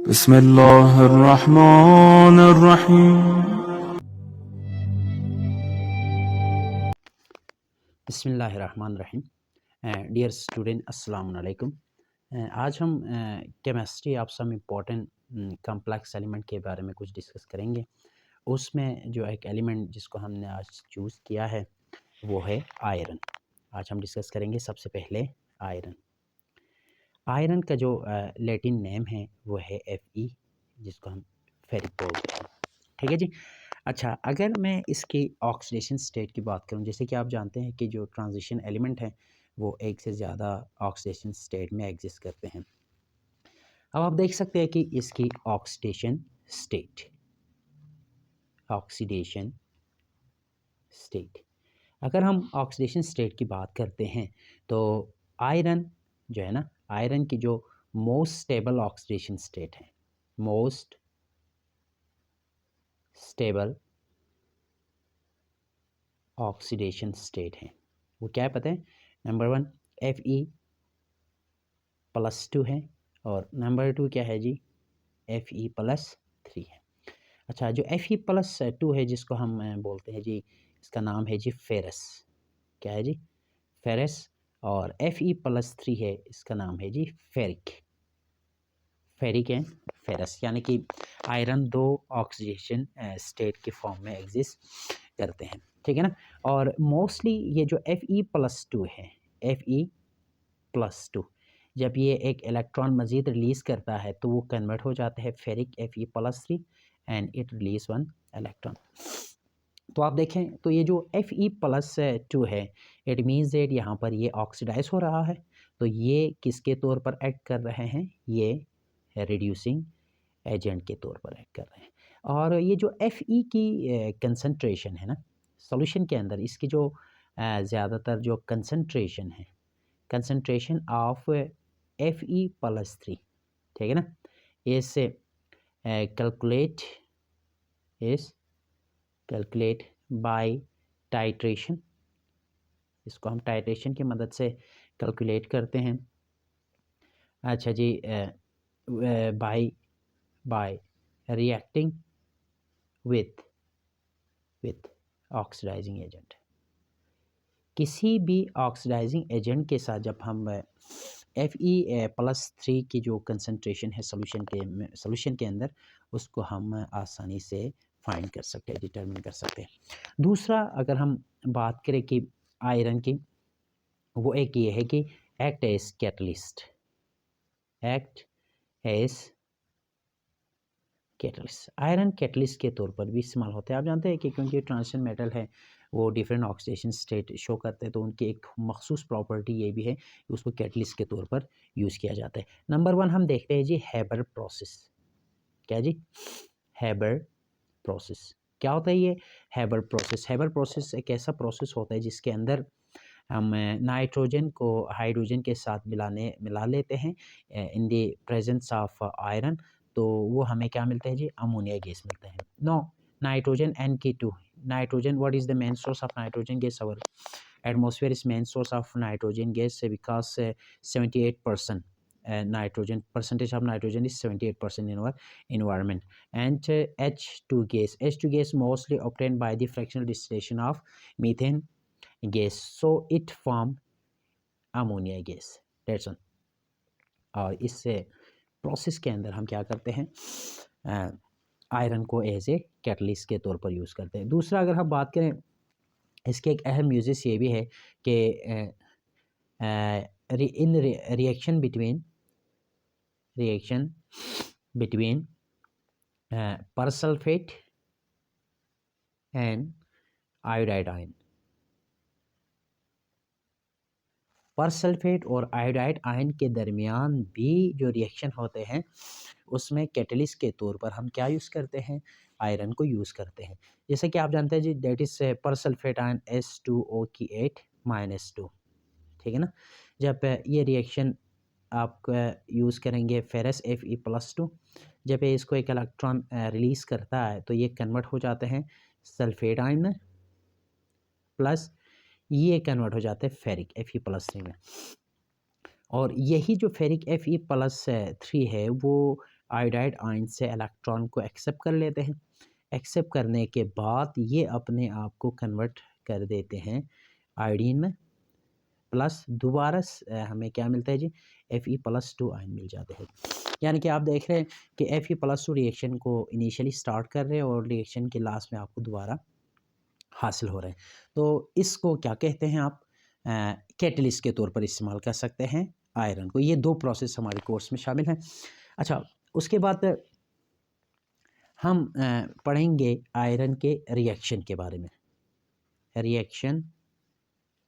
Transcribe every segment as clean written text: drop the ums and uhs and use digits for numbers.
बिस्मिल्लाहिर्रहमानिर्रहीम। बिस्मिल्लाहिर्रहमानिर्रहीम। Dear student अस्सलाम वालेकुम। आज हम chemistry of some important complex element के बारे में कुछ डिस्कस करेंगे। उसमें जो एक एलिमेंट जिसको हमने आज चूज़ किया है वो है आयरन। आज हम डिस्कस करेंगे सबसे पहले आयरन। आयरन का जो लैटिन नेम है वो है Fe, जिसको हम फेरिक बोलते हैं। ठीक है जी। अच्छा, अगर मैं इसकी ऑक्सीडेशन स्टेट की बात करूं, जैसे कि आप जानते हैं कि जो ट्रांजिशन एलिमेंट है वो एक से ज़्यादा ऑक्सीडेशन स्टेट में एग्जिस्ट करते हैं। अब आप देख सकते हैं कि इसकी ऑक्सीडेशन स्टेट ऑक्सीडेशन स्टेट अगर हम ऑक्सीडेशन स्टेट की बात करते हैं तो आयरन जो है ना, आयरन की जो मोस्ट स्टेबल ऑक्सीडेशन स्टेट है, मोस्ट स्टेबल ऑक्सीडेशन स्टेट है, वो क्या है पता है? नंबर 1 Fe+2 है और नंबर 2 क्या है जी? Fe+3 है। अच्छा, जो Fe+2 है जिसको हम बोलते हैं जी, इसका नाम है जी फेरस। क्या है जी? फेरस। और Fe+3 है, इसका नाम है जी फेरिक। फेरिक एंड फेरस, यानी कि आयरन दो ऑक्सीडेशन स्टेट के फॉर्म में एग्जिस्ट करते हैं। ठीक है ना। और मोस्टली ये जो Fe+2 है, Fe+2 जब ये एक इलेक्ट्रॉन मज़ीद रिलीज़ करता है तो वो कन्वर्ट हो जाता है ferric Fe+3 and it release 1 electron. तो आप देखें तो ये जो Fe+2 है, इट मीन्स दैट यहाँ पर ये ऑक्सीडाइज हो रहा है, तो ये किसके तौर पर एक्ट कर रहे हैं? ये रिड्यूसिंग एजेंट के तौर पर एक्ट कर रहे हैं। और ये जो Fe की कंसंट्रेशन है ना सॉल्यूशन के अंदर, इसकी जो ज़्यादातर जो कंसंट्रेशन है, कंसंट्रेशन ऑफ Fe+3, ठीक है ना, इस कैलकुलेट बाय टाइट्रेशन। इसको हम टाइट्रेशन की मदद से कैलकुलेट करते हैं। अच्छा जी, by reacting with oxidising agent. किसी भी ऑक्सीडाइजिंग एजेंट के साथ जब हम Fe+3 की जो कंसंट्रेशन है सॉल्यूशन के अंदर, उसको हम आसानी से फाइंड कर सकते हैं, डिटरमिन कर सकते हैं। दूसरा, अगर हम बात करें कि आयरन की, वो एक ये है कि act as catalyst. Iron catalyst के तौर पर भी इस्तेमाल होता है। आप जानते हैं कि क्योंकि ट्रांजिशन मेटल है वो डिफरेंट ऑक्सीडेशन स्टेट शो करते हैं, तो उनकी एक मखसूस प्रॉपर्टी ये भी है कि उसको कैटलिस्ट के तौर पर यूज़ किया जाता है। नंबर 1 हम देखते हैं जी हेबर प्रोसेस। क्या जी? हेबर प्रोसेस क्या होता है ये? हेबर प्रोसेस एक ऐसा प्रोसेस होता है जिसके अंदर हम नाइट्रोजन को हाइड्रोजन के साथ मिला लेते हैं in the presence of iron, तो वो हमें क्या मिलता है जी? अमोनिया गैस मिलता है। No, nitrogen NK2। Nitrogen, what is the main source of nitrogen gas? Our atmosphere is main source of nitrogen gas because 78% nitrogen percentage of nitrogen is 78% in our environment. And H2 gas mostly obtained by the fractional distillation of methane gas, so it form ammonia gas. That's one. और इस process के अंदर हम क्या करते हैं? Iron को as a catalyst के तौर पर यूज़ करते हैं। दूसरा, अगर हम बात करें, इसके एक अहम यूजेस ये भी है कि in reaction between persulfate and iodide ion. Persulfate और आयोडाइड आयन के दरमियान भी जो रिएक्शन होते हैं उसमें कैटलिस्ट के तौर पर हम क्या यूज़ करते हैं? आयरन को यूज़ करते हैं। जैसे कि आप जानते हैं जी, दैट इज़ परसल्फेट आयन H2O(8-2), ठीक है ना। जब ये रिएक्शन आप यूज़ करेंगे फेरस Fe+2, जब ये इसको एक इलेक्ट्रॉन रिलीज़ करता है तो ये कन्वर्ट हो जाते हैं सल्फेट आयन में, प्लस ये कन्वर्ट हो जाते हैं फेरिक Fe+3 में। और यही जो फेरिक Fe+3 है वो आयोडाइड आयन से इलेक्ट्रॉन को एक्सेप्ट कर लेते हैं। एक्सेप्ट करने के बाद ये अपने आप को कन्वर्ट कर देते हैं आयोडीन में, प्लस दोबारा हमें क्या मिलता है जी, Fe+2 आयन मिल जाते हैं। यानी कि आप देख रहे हैं कि Fe+2 रिएक्शन को इनिशियली स्टार्ट कर रहे हैं और रिएक्शन के लास्ट में आपको दोबारा हासिल हो रहे हैं। तो इसको क्या कहते हैं आप, कैटलिस्ट के तौर पर इस्तेमाल कर सकते हैं आयरन को। ये 2 प्रोसेस हमारे कोर्स में शामिल हैं। अच्छा, उसके बाद हम पढ़ेंगे आयरन के रिएक्शन के बारे में, रिएक्शन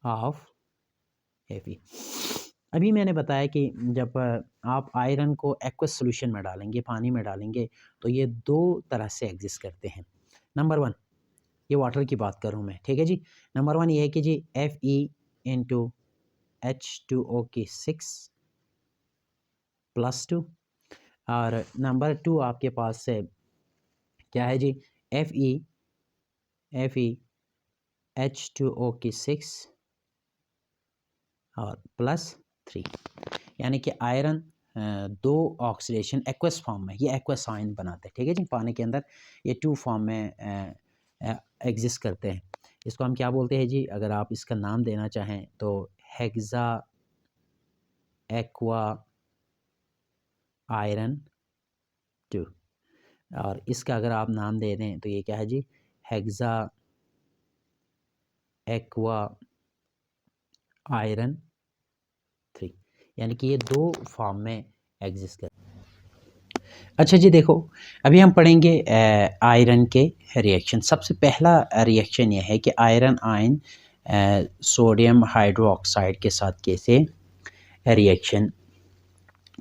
ऑफ Fe। अभी मैंने बताया कि जब आप आयरन को एक्वस सॉल्यूशन में डालेंगे, पानी में डालेंगे, तो ये 2 तरह से एग्जिस्ट करते हैं। नंबर 1, ये वाटर की बात कर रहा हूँ मैं, ठीक है जी। नंबर 1 ये है कि जी Fe(H2O) की 6+2, और नंबर 2 आपके पास से क्या है जी, Fe(H2O) की 6 और +3, यानी कि आयरन 2 ऑक्सीडेशन एक्वस फॉर्म में, ये एक्वस आयन बनाते हैं, ठीक है जी। पानी के अंदर ये 2 फॉर्म में एग्जिस्ट करते हैं। इसको हम क्या बोलते हैं जी, अगर आप इसका नाम देना चाहें तो हेक्सा एक्वा आयरन 2, और इसका अगर आप नाम दे दें तो ये क्या है जी, हेक्सा एक्वा आयरन 3, यानी कि ये 2 फॉर्म में एग्जिस्ट करते हैं। अच्छा जी, देखो अभी हम पढ़ेंगे आयरन के रिएक्शन। सबसे पहला रिएक्शन यह है कि आयरन आयन सोडियम हाइड्रोक्साइड के साथ कैसे रिएक्शन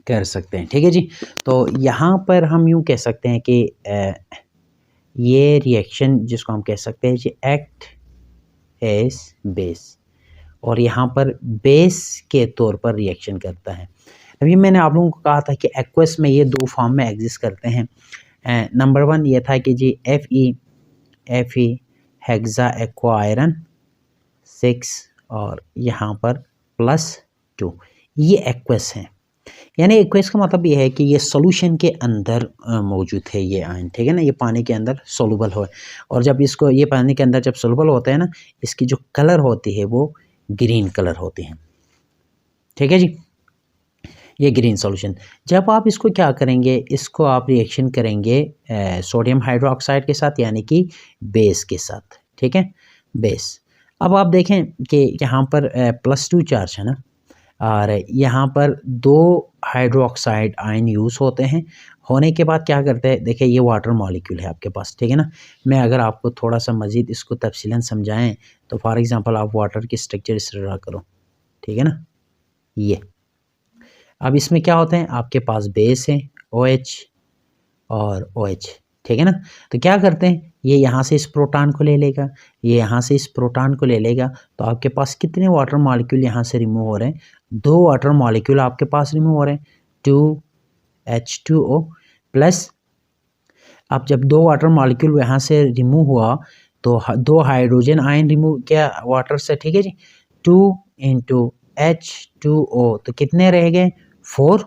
कर सकते हैं, ठीक है जी। तो यहाँ पर हम यूँ कह सकते हैं कि ये रिएक्शन जिसको हम कह सकते हैं जी, एक्ट एज बेस, और यहाँ पर बेस के तौर पर रिएक्शन करता है। अभी मैंने आप लोगों को कहा था कि एक्वस में ये 2 फॉर्म में एग्जिस्ट करते हैं। नंबर 1 ये था कि जी Fe हेक्सा एक्वा आयरन 6 और यहाँ पर +2, ये एक्वस हैं। यानी एक्वस का मतलब ये है कि ये सॉल्यूशन के अंदर मौजूद है ये आयन, ठीक है ना, ये पानी के अंदर सोलूबल हो, और जब इसको ये पानी के अंदर जब सोलूबल होता है ना, इसकी जो कलर होती है वो ग्रीन कलर होती है, ठीक है जी। ये ग्रीन सॉल्यूशन, जब आप इसको क्या करेंगे, इसको आप रिएक्शन करेंगे सोडियम हाइड्रोक्साइड के साथ, यानी कि बेस के साथ, ठीक है, बेस। अब आप देखें कि यहाँ पर +2 चार्ज है ना, और यहाँ पर 2 हाइड्रोक्साइड आयन यूज़ होते हैं। होने के बाद क्या करते हैं, देखिए ये वाटर मॉलिक्यूल है आपके पास, ठीक है ना। मैं अगर आपको थोड़ा सा मज़ीद इसको तफसीलन समझाएं तो फॉर एग्ज़ाम्पल आप वाटर की स्ट्रक्चर इस तरह करो, ठीक है ना, ये। अब इसमें क्या होते हैं, आपके पास बेस है OH और OH, ठीक है ना। तो क्या करते हैं, ये यहाँ से इस प्रोटॉन को ले लेगा, ये यहाँ से इस प्रोटॉन को ले लेगा, तो आपके पास कितने वाटर मॉलिक्यूल यहाँ से रिमूव हो रहे हैं, 2 वाटर मॉलिक्यूल आपके पास रिमूव हो रहे हैं, 2H2O प्लस। अब जब 2 वाटर मॉलिक्यूल यहाँ से रिमूव हुआ तो 2 हाइड्रोजन आयन रिमूव किया वाटर से, ठीक है जी, 2 × H2O, तो कितने रह गए, 4,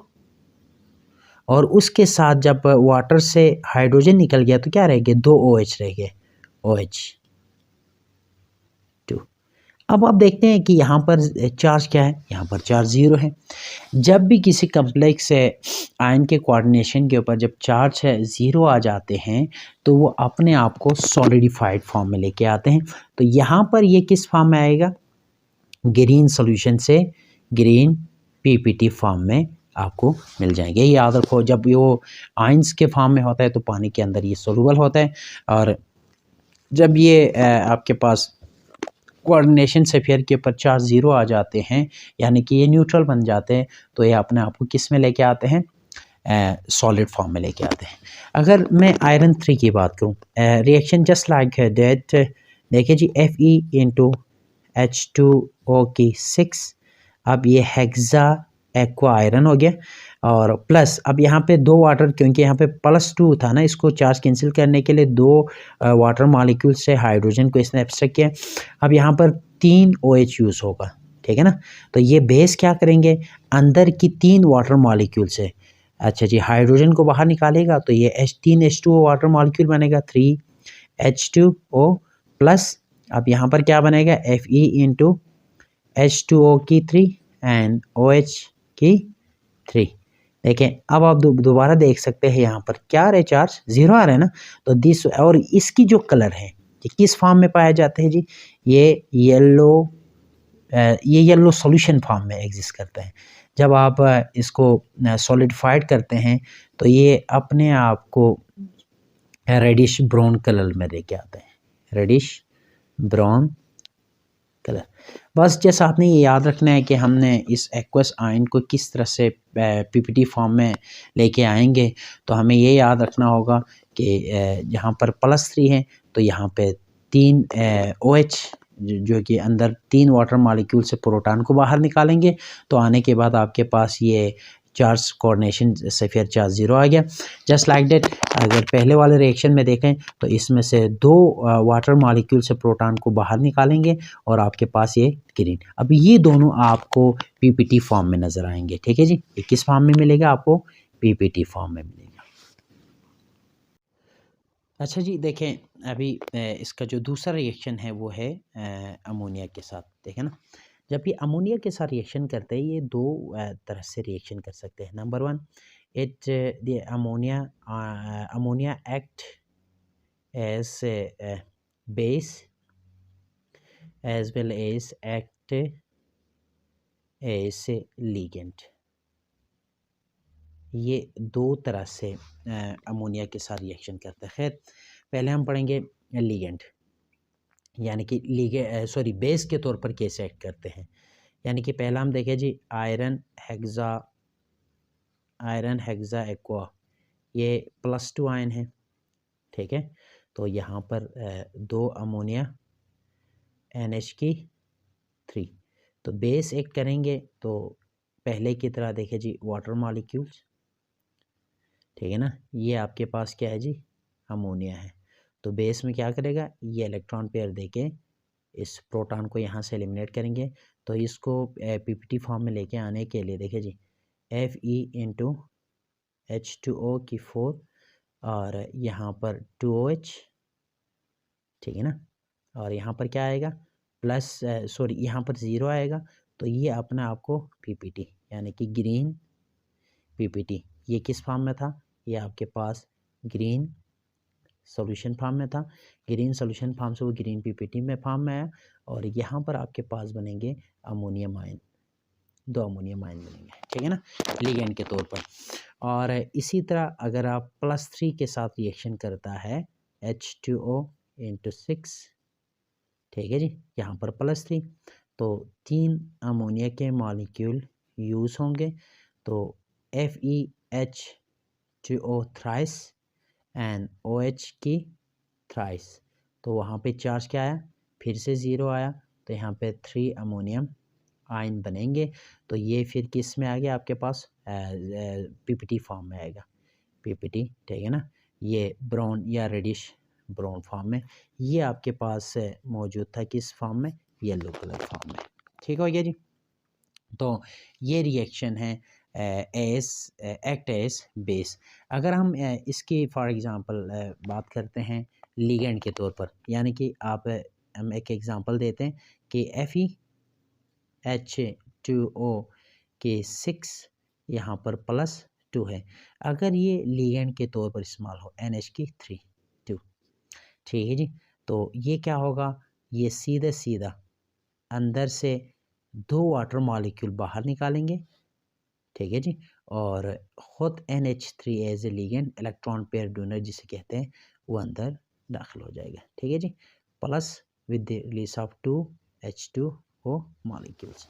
और उसके साथ जब वाटर से हाइड्रोजन निकल गया तो क्या रह गए, 2 OH रह गए, OH2। अब आप देखते हैं कि यहाँ पर चार्ज क्या है, यहाँ पर चार्ज 0 है। जब भी किसी कम्प्लेक्स आयन के कोऑर्डिनेशन के ऊपर जब चार्ज है 0 आ जाते हैं तो वो अपने आप को सॉलिडिफाइड फॉर्म में लेके आते हैं। तो यहाँ पर ये किस फॉर्म में आएगा, ग्रीन सॉल्यूशन से ग्रीन PPT फॉर्म में आपको मिल जाएंगे। ये याद रखो, जब वो आयंस के फॉर्म में होता है तो पानी के अंदर ये सोलूबल होता है, और जब ये आपके पास कोऑर्डिनेशन स्फीयर के ऊपर चार्ज 0 आ जाते हैं, यानी कि ये न्यूट्रल बन जाते हैं, तो ये अपने आप को किस में लेके आते हैं, सॉलिड फॉर्म में लेके आते हैं। अगर मैं आयरन 3 की बात करूँ, रिएक्शन जस्ट लाइक दैट, देखिए जी, Fe × H2O की 6, अब ये हेक्सा एक्वा आयरन हो गया, और प्लस अब यहाँ पे 2 वाटर, क्योंकि यहाँ पे +2 था ना, इसको चार्ज कैंसिल करने के लिए 2 वाटर मॉलिक्यूल से हाइड्रोजन को इसने एब्स्ट्रैक्ट किया। अब यहाँ पर 3 OH यूज़ होगा, ठीक है ना। तो ये बेस क्या करेंगे, अंदर की 3 वाटर मॉलिक्यूल से अच्छा जी, हाइड्रोजन को बाहर निकालेगा तो ये H3H2O वाटर मॉलिक्यूल बनेगा 3H2O प्लस, अब यहाँ पर क्या बनेगा Fe इंटू H2O की 3 एंड OH की 3। देखें अब आप दोबारा देख सकते हैं यहाँ पर क्या आ रहा है, चार्ज 0 आ रहा है ना। तो दिस, और इसकी जो कलर है ये किस फॉर्म में पाए जाते हैं जी, ये येलो सॉल्यूशन फॉर्म में एग्जिस्ट करता है। जब आप इसको सॉलिडिफाइड करते हैं तो ये अपने आप को रेडिश ब्राउन कलर में लेके आता है, रेडिश ब्राउन कलर। बस जैसा आपने ये याद रखना है कि हमने इस एक्वस आयन को किस तरह से पीपीटी फॉर्म में लेके आएंगे। तो हमें ये याद रखना होगा कि यहाँ पर +3 है तो यहाँ पे 3 OH जो कि अंदर 3 वाटर मॉलिक्यूल से प्रोटॉन को बाहर निकालेंगे। तो आने के बाद आपके पास ये चार्ज कोऑर्डिनेशन से फिर चार्ज 0 आ गया। जस्ट लाइक दैट अगर पहले वाले रिएक्शन में देखें तो इसमें से 2 वाटर मॉलिक्यूल से प्रोटॉन को बाहर निकालेंगे और आपके पास ये ग्रीन। अब ये दोनों आपको पीपीटी फॉर्म में नज़र आएंगे, ठीक है जी। ये किस फॉर्म में मिलेगा आपको, पीपीटी फॉर्म में मिलेगा। अच्छा जी, देखें अभी इसका जो दूसरा रिएक्शन है वो है अमोनिया के साथ। देखें ना, जब ये अमोनिया के साथ रिएक्शन करते हैं ये दो तरह से रिएक्शन कर सकते हैं। Number 1, it the ammonia act as base as well as act as ligand. ये दो तरह से अमोनिया के साथ रिएक्शन करते हैं। खैर पहले हम पढ़ेंगे लिगेंड, यानी कि बेस के तौर पर कैसे एक्ट करते हैं। यानी कि पहला हम देखें जी आयरन हेक्सा एक्वा, ये +2 आयन है, ठीक है। तो यहाँ पर 2 अमोनिया NH3। तो बेस एक्ट करेंगे तो पहले की तरह देखें जी वाटर मॉलिक्यूल्स, ठीक है ना। ये आपके पास क्या है जी, अमोनिया है। तो बेस में क्या करेगा, ये इलेक्ट्रॉन पेयर देके इस प्रोटॉन को यहाँ से एलिमिनेट करेंगे। तो इसको पीपीटी फॉर्म में लेके आने के लिए देखिए जी Fe इंटू H2O की 4 और यहाँ पर 2OH, ठीक है ना। और यहाँ पर क्या आएगा यहाँ पर 0 आएगा। तो ये अपना आपको पीपीटी यानी कि ग्रीन पीपीटी, ये किस फॉर्म में था, ये आपके पास ग्रीन सॉल्यूशन फॉर्म में था। ग्रीन सॉल्यूशन फॉर्म से वो ग्रीन पीपीटी में फॉर्म में आया और यहाँ पर आपके पास बनेंगे अमोनियम आयन, 2 अमोनियम आयन बनेंगे, ठीक है ना, लिगेंड के तौर पर। और इसी तरह अगर आप +3 के साथ रिएक्शन करता है H2O इंटू 6, ठीक है जी, यहाँ पर +3 तो 3 अमोनिया के मॉलिक्यूल यूज़ होंगे। तो FeH2O थ्राइस एंड OH की थ्राइस। तो वहाँ पे चार्ज क्या आया, फिर से 0 आया। तो यहाँ पे 3 अमोनियम आयन बनेंगे। तो ये फिर किस में आ गया आपके पास, पीपीटी फॉर्म में आएगा, पीपीटी, ठीक है ना। ये ब्राउन या रेडिश ब्राउन फॉर्म में, ये आपके पास मौजूद था किस फॉर्म में, येलो कलर फॉर्म में, ठीक हो गया जी। तो ये रिएक्शन है एक्ट एज बेस। अगर हम इसकी फॉर एग्ज़ाम्पल बात करते हैं लिगेंड के तौर पर, यानी कि हम एक एग्ज़ाम्पल देते हैं कि FeH2O के 6 यहाँ पर +2 है। अगर ये लिगेंड के तौर पर इस्तेमाल हो NH की 3, ठीक है जी। तो ये क्या होगा, ये सीधा अंदर से 2 वाटर मॉलिक्यूल बाहर निकालेंगे, ठीक है जी। और खुद NH3 as a ligand electron pair donor जिसे कहते हैं वो अंदर दाखिल हो जाएगा, ठीक है जी, plus with the release of 2 H2O molecules.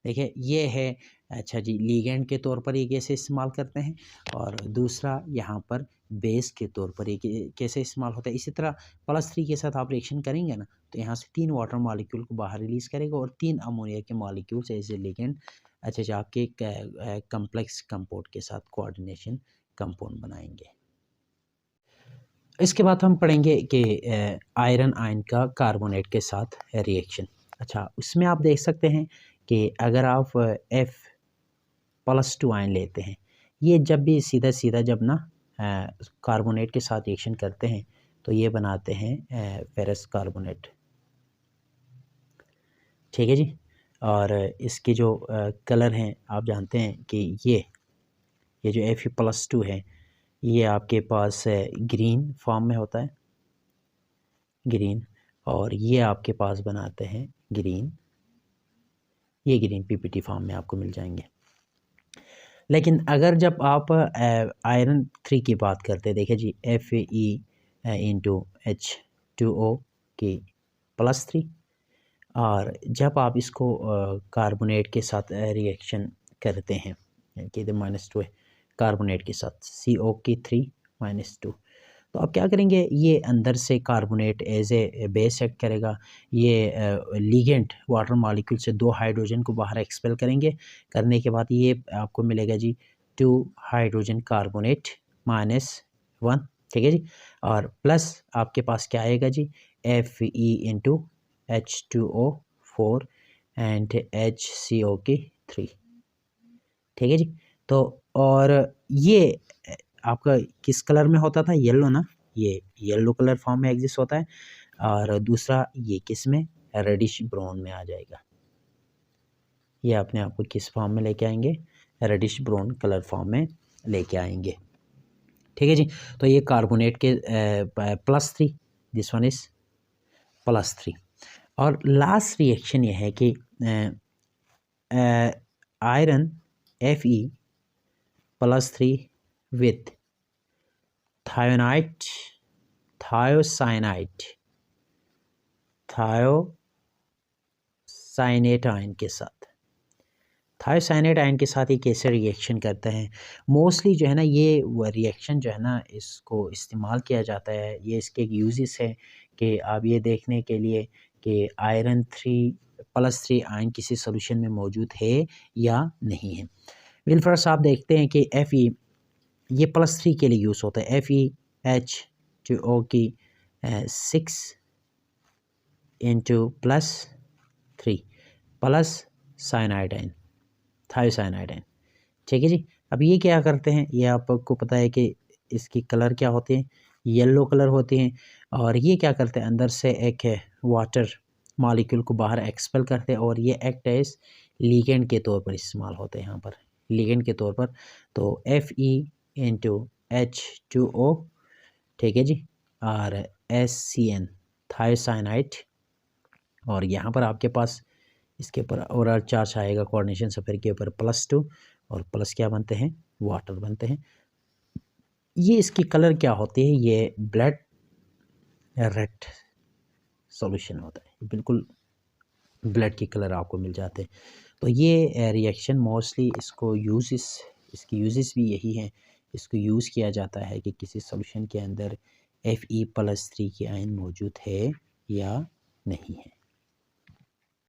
देखिए ये है, अच्छा जी, लिगेंड के तौर पर ये कैसे इस्तेमाल करते हैं और दूसरा यहाँ पर बेस के तौर पर ये कैसे इस्तेमाल होता है। इसी तरह +3 के साथ आप रिएक्शन करेंगे ना तो यहाँ से 3 वाटर मॉलिक्यूल को बाहर रिलीज़ करेगा और 3 अमोनिया के मॉलिक्यूल्स एज ए लिगेंड अच्छा आपके कम्प्लेक्स कंपाउंड के साथ कोऑर्डिनेशन कंपाउंड बनाएंगे। इसके बाद हम पढ़ेंगे कि आयरन आयन का कार्बोनेट के साथ रिएक्शन। अच्छा उसमें आप देख सकते हैं कि अगर आप F+2 आयन लेते हैं, ये जब भी सीधा सीधा जब ना कार्बोनेट के साथ रिएक्शन करते हैं तो ये बनाते हैं फेरस कार्बोनेट। ठीक है जी। और इसके जो कलर हैं आप जानते हैं कि ये जो Fe+2 है ये आपके पास ग्रीन फॉर्म में होता है, ग्रीन, और ये आपके पास बनाते हैं ग्रीन, ये ग्रीन PPT फॉर्म में आपको मिल जाएंगे। लेकिन अगर जब आप आयरन 3 की बात करते हैं, देखिए जी Fe/H2O की +3, और जब आप इसको कार्बोनेट के साथ रिएक्शन करते हैं कि -2 है कार्बोनेट के साथ CO की 3 -2, तो आप क्या करेंगे, ये अंदर से carbonate as a base act करेगा, ये लिगेंड वाटर मॉलिक्यूल से 2 हाइड्रोजन को बाहर एक्सपेल करेंगे, करने के बाद ये आपको मिलेगा जी 2 हाइड्रोजन कार्बोनेट -1। ठीक है जी। और प्लस आपके पास क्या आएगा जी Fe/H2O4 एंड HCO की 3। ठीक है जी। तो और ये आपका किस कलर में होता था, येलो ना, ये येलो कलर फॉर्म में एग्जिस्ट होता है, और दूसरा ये किस में, रेडिश ब्राउन में आ जाएगा। ये अपने आप को किस फॉर्म में लेके आएंगे, रेडिश ब्राउन कलर फॉर्म में लेके आएंगे। ठीक है जी। तो ये कार्बोनेट के +3, दिस वन इज +3। और लास्ट रिएक्शन ये है कि iron Fe+3 with thiocyanide ion के साथ, थायोसाइनेट आयन के साथ ये कैसे रिएक्शन करते हैं। मोस्टली जो है ना ये रिएक्शन जो है ना इसको इस्तेमाल किया जाता है, ये इसके यूजेस है कि आप ये देखने के लिए कि आयरन 3+3 आयन किसी सोल्यूशन में मौजूद है या नहीं है। वेल फर्स्ट आप देखते हैं कि Fe ये +3 के लिए यूज़ होता है, FeH2O की 6 × +3 plus cyanide ion, thiocyanide ion. ठीक है जी। अब ये क्या करते हैं, ये आपको पता है कि इसकी कलर क्या होते हैं, येलो कलर होते हैं, और ये क्या करते हैं, अंदर से एक वाटर मॉलिक्यूल को बाहर एक्सपेल करते हैं, और ये एक्ट एज लिगेंड के तौर पर इस्तेमाल होते हैं यहाँ पर, लिगेंड के तौर पर। तो Fe/H2O, ठीक है जी, और SCN थायोसाइनाइड, और यहाँ पर आपके पास इसके ऊपर ओरल चार्ज आएगा कोऑर्डिनेशन सफ़ेयर के ऊपर +2, और प्लस क्या बनते हैं, वाटर बनते हैं। ये इसकी कलर क्या होती है, ये ब्लड रेड सॉल्यूशन होता है, बिल्कुल ब्लड की कलर आपको मिल जाते हैं। तो ये रिएक्शन मोस्टली इसको इसकी यूजेस भी यही हैं, इसको यूज़ किया जाता है कि किसी सॉल्यूशन के अंदर Fe+3 की आयन मौजूद है या नहीं है।